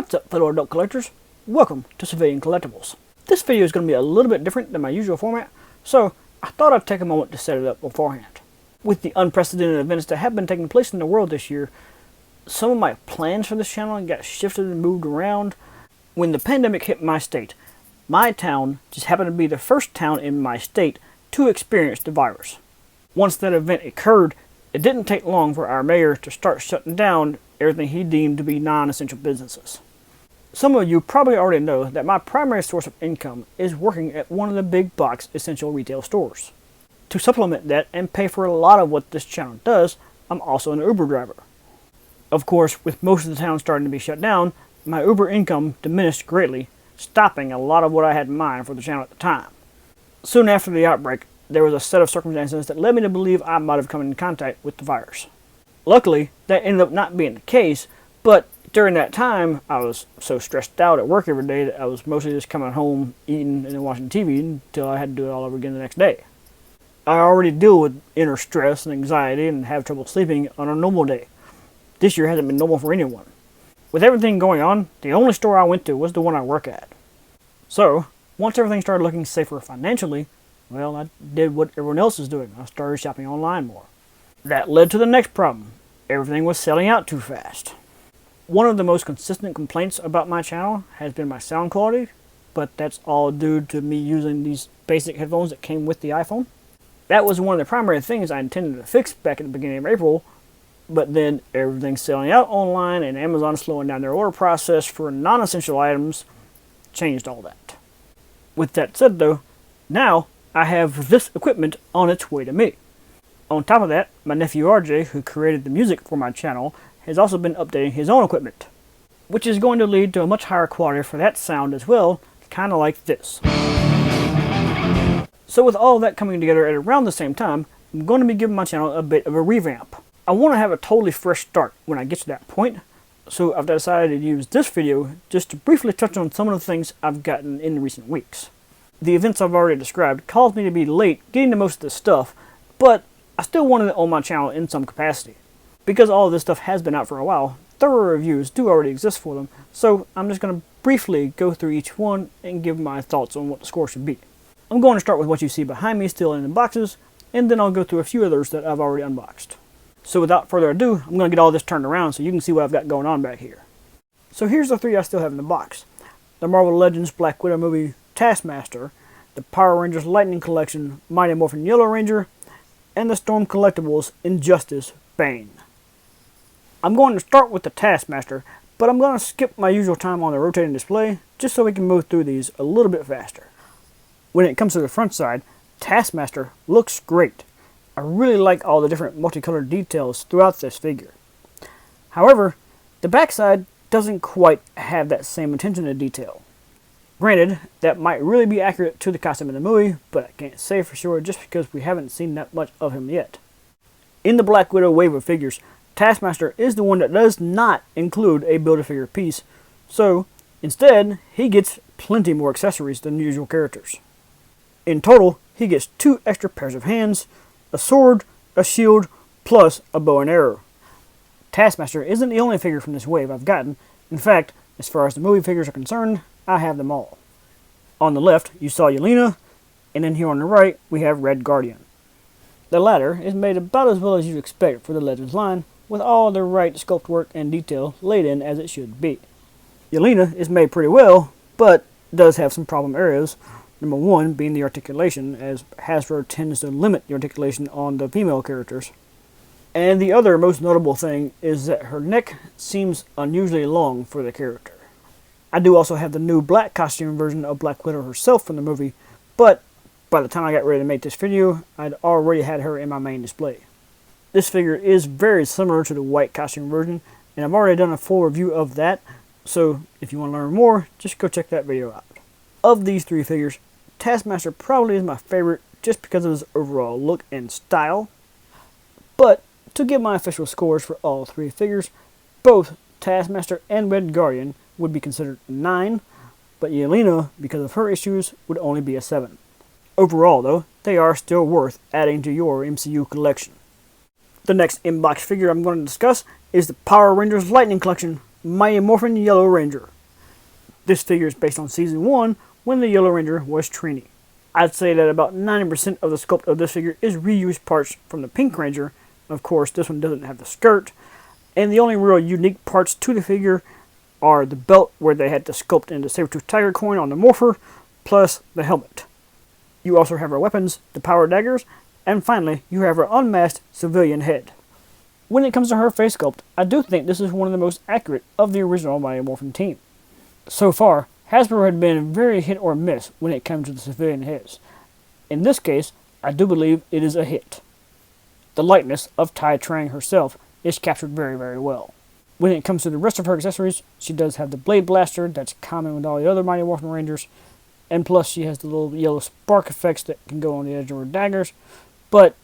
What's up, fellow adult collectors? Welcome to Civilian Collectibles. This video is going to be a little bit different than my usual format, so I thought I'd take a moment to set it up beforehand. With the unprecedented events that have been taking place in the world this year, some of my plans for this channel got shifted and moved around. When the pandemic hit my state, my town just happened to be the first town in my state to experience the virus. Once that event occurred, it didn't take long for our mayor to start shutting down everything he deemed to be non-essential businesses. Some of you probably already know that my primary source of income is working at one of the big box essential retail stores. To supplement that and pay for a lot of what this channel does, I'm also an Uber driver. Of course, with most of the town starting to be shut down, my Uber income diminished greatly, stopping a lot of what I had in mind for the channel at the time. Soon after the outbreak, there was a set of circumstances that led me to believe I might have come in contact with the virus. Luckily, that ended up not being the case, but during that time, I was so stressed out at work every day that I was mostly just coming home, eating, and then watching TV until I had to do it all over again the next day. I already deal with inner stress and anxiety and have trouble sleeping on a normal day. This year hasn't been normal for anyone. With everything going on, the only store I went to was the one I work at. So, once everything started looking safer financially, well, I did what everyone else is doing. I started shopping online more. That led to the next problem. Everything was selling out too fast. One of the most consistent complaints about my channel has been my sound quality, but that's all due to me using these basic headphones that came with the iPhone. That was one of the primary things I intended to fix back at the beginning of April, but then everything selling out online and Amazon slowing down their order process for non-essential items changed all that. With that said though, now I have this equipment on its way to me. On top of that, my nephew RJ, who created the music for my channel, has also been updating his own equipment, which is going to lead to a much higher quality for that sound as well, kind of like this. So with all of that coming together at around the same time, I'm going to be giving my channel a bit of a revamp. I want to have a totally fresh start when I get to that point, so I've decided to use this video just to briefly touch on some of the things I've gotten in recent weeks. The events I've already described caused me to be late getting to most of this stuff, but I still wanted it on my channel in some capacity. Because all of this stuff has been out for a while, thorough reviews do already exist for them, so I'm just going to briefly go through each one and give my thoughts on what the score should be. I'm going to start with what you see behind me still in the boxes, and then I'll go through a few others that I've already unboxed. So without further ado, I'm going to get all this turned around so you can see what I've got going on back here. So here's the three I still have in the box. The Marvel Legends Black Widow movie Taskmaster, the Power Rangers Lightning Collection Mighty Morphin Yellow Ranger, and the Storm Collectibles Injustice Bane. I'm going to start with the Taskmaster, but I'm going to skip my usual time on the rotating display just so we can move through these a little bit faster. When it comes to the front side, Taskmaster looks great. I really like all the different multicolored details throughout this figure. However, the backside doesn't quite have that same attention to detail. Granted, that might really be accurate to the costume in the movie, but I can't say for sure just because we haven't seen that much of him yet. In the Black Widow wave of figures, Taskmaster is the one that does not include a Build-A-Figure piece, so instead, he gets plenty more accessories than the usual characters. In total, he gets 2 extra pairs of hands, a sword, a shield, plus a bow and arrow. Taskmaster isn't the only figure from this wave I've gotten. In fact, as far as the movie figures are concerned, I have them all. On the left, you saw Yelena, and then here on the right, we have Red Guardian. The latter is made about as well as you'd expect for the Legends line, with all the right sculpt work and detail laid in as it should be. Yelena is made pretty well, but does have some problem areas. Number one being the articulation, as Hasbro tends to limit the articulation on the female characters. And the other most notable thing is that her neck seems unusually long for the character. I do also have the new black costume version of Black Widow herself from the movie, but by the time I got ready to make this video, I'd already had her in my main display. This figure is very similar to the white costume version, and I've already done a full review of that, so if you want to learn more, just go check that video out. Of these 3 figures, Taskmaster probably is my favorite just because of his overall look and style, but to give my official scores for all 3 figures, both Taskmaster and Red Guardian would be considered 9, but Yelena, because of her issues, would only be a 7. Overall though, they are still worth adding to your MCU collection. The next inbox figure I'm going to discuss is the Power Rangers Lightning Collection Mighty Morphin Yellow Ranger. This figure is based on Season 1, when the Yellow Ranger was Trini. I'd say that about 90% of the sculpt of this figure is reused parts from the Pink Ranger. Of course, this one doesn't have the skirt, and the only real unique parts to the figure are the belt, where they had to sculpt in the saber-tooth tiger coin on the Morpher, plus the helmet. You also have her weapons, the power daggers, and finally, you have her unmasked civilian head. When it comes to her face sculpt, I do think this is one of the most accurate of the original Mighty Morphin team. So far, Hasbro had been very hit or miss when it comes to the civilian heads. In this case, I do believe it is a hit. The likeness of Tai Trang herself is captured very, very well. When it comes to the rest of her accessories, she does have the blade blaster that's common with all the other Mighty Morphin Rangers, and plus she has the little yellow spark effects that can go on the edge of her daggers, but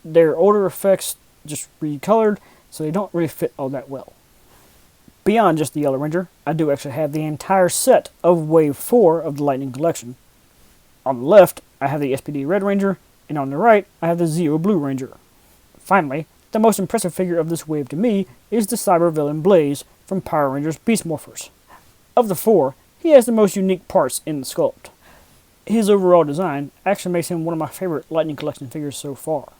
they're older effects, just recolored, so they don't really fit all that well. Beyond just the Yellow Ranger, I do actually have the entire set of Wave 4 of the Lightning collection. On the left, I have the SPD Red Ranger, and on the right, I have the Zeo Blue Ranger. Finally, the most impressive figure of this wave to me is the cyber villain Blaze from Power Rangers Beast Morphers. Of the four, he has the most unique parts in the sculpt. His overall design actually makes him one of my favorite Lightning collection figures so far.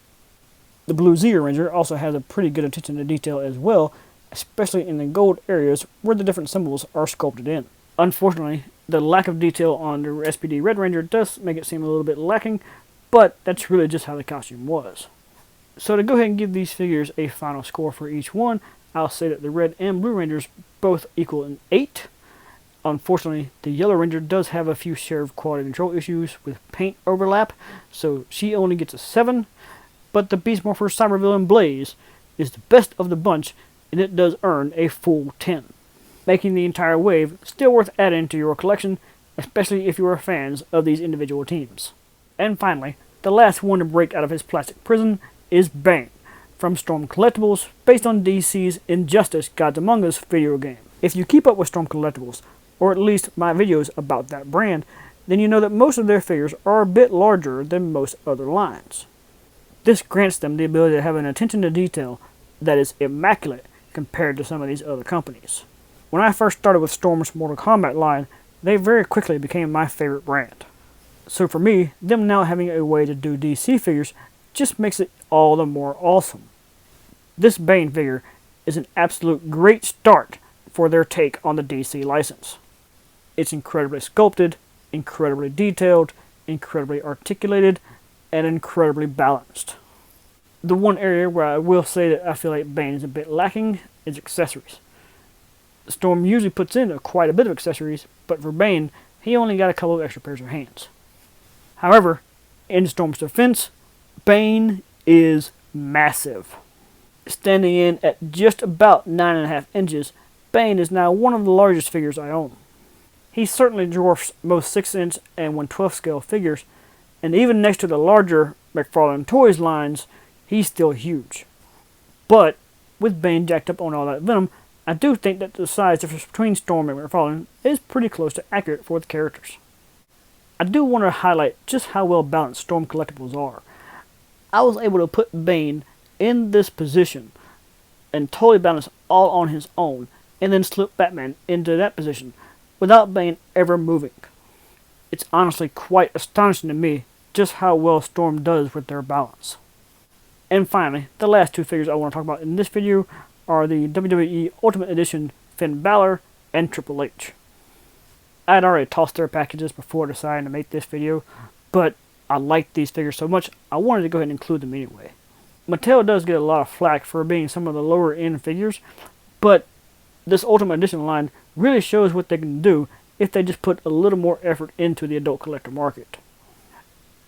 The Blue Zeo Ranger also has a pretty good attention to detail as well, especially in the gold areas where the different symbols are sculpted in. Unfortunately, the lack of detail on the SPD Red Ranger does make it seem a little bit lacking, but that's really just how the costume was. So to go ahead and give these figures a final score for each one, I'll say that the Red and Blue Rangers both equal an 8. Unfortunately, the Yellow Ranger does have a few share of quality control issues with paint overlap, so she only gets a 7. But the Beast Morpher Cybervillain Blaze is the best of the bunch, and it does earn a full 10, making the entire wave still worth adding to your collection, especially if you are fans of these individual teams. And finally, the last one to break out of his plastic prison is Bane, from Storm Collectibles, based on DC's Injustice Gods Among Us video game. If you keep up with Storm Collectibles, or at least my videos about that brand, then you know that most of their figures are a bit larger than most other lines. This grants them the ability to have an attention to detail that is immaculate compared to some of these other companies. When I first started with Storm's Mortal Kombat line, they very quickly became my favorite brand. So for me, them now having a way to do DC figures just makes it all the more awesome. This Bane figure is an absolute great start for their take on the DC license. It's incredibly sculpted, incredibly detailed, incredibly articulated, and incredibly balanced. The one area where I will say that I feel like Bane is a bit lacking is accessories. Storm usually puts in quite a bit of accessories, but for Bane, he only got a couple of extra pairs of hands. However, in Storm's defense, Bane is massive. Standing in at just about 9.5 inches, Bane is now one of the largest figures I own. He certainly dwarfs most 6-inch and 1/12 scale figures, and even next to the larger McFarlane Toys lines, he's still huge. But, with Bane jacked up on all that venom, I do think that the size difference between Storm and McFarlane is pretty close to accurate for the characters. I do want to highlight just how well balanced Storm Collectibles are. I was able to put Bane in this position and totally balance all on his own, and then slip Batman into that position without Bane ever moving. It's honestly quite astonishing to me just how well Storm does with their balance. And finally, the last two figures I want to talk about in this video are the WWE Ultimate Edition Finn Balor and Triple H. I had already tossed their packages before deciding to make this video, but I liked these figures so much I wanted to go ahead and include them anyway. Mattel does get a lot of flack for being some of the lower end figures, but this Ultimate Edition line really shows what they can do if they just put a little more effort into the adult collector market.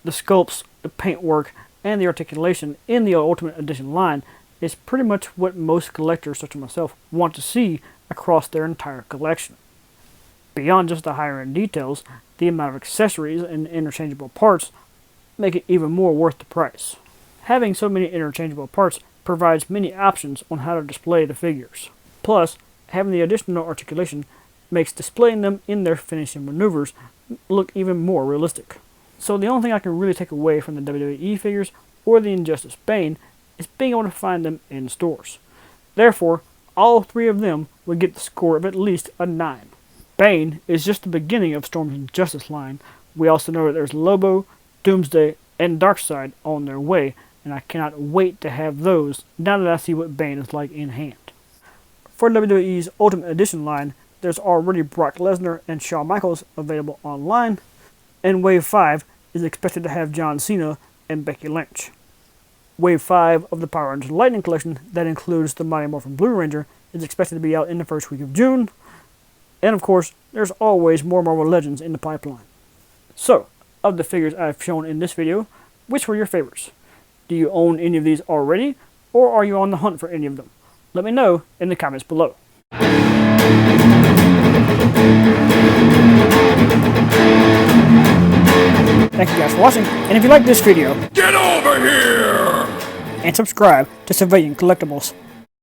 The sculpts, the paintwork, and the articulation in the Ultimate Edition line is pretty much what most collectors such as myself want to see across their entire collection. Beyond just the higher end details, the amount of accessories and interchangeable parts make it even more worth the price. Having so many interchangeable parts provides many options on how to display the figures. Plus, having the additional articulation makes displaying them in their finishing maneuvers look even more realistic. So the only thing I can really take away from the WWE figures or the Injustice Bane is being able to find them in stores. Therefore, all three of them would get the score of at least a 9. Bane is just the beginning of Storm's Justice line. We also know that there's Lobo, Doomsday, and Darkseid on their way, and I cannot wait to have those now that I see what Bane is like in hand. For WWE's Ultimate Edition line, there's already Brock Lesnar and Shawn Michaels available online, and Wave 5 is expected to have John Cena and Becky Lynch. Wave 5 of the Power Rangers Lightning collection, that includes the Mighty Morphin Blue Ranger, is expected to be out in the first week of June, and of course, there's always more Marvel Legends in the pipeline. So, of the figures I've shown in this video, which were your favorites? Do you own any of these already, or are you on the hunt for any of them? Let me know in the comments below. Thank you guys for watching, and if you like this video, get over here! And subscribe to Civilian Collectibles.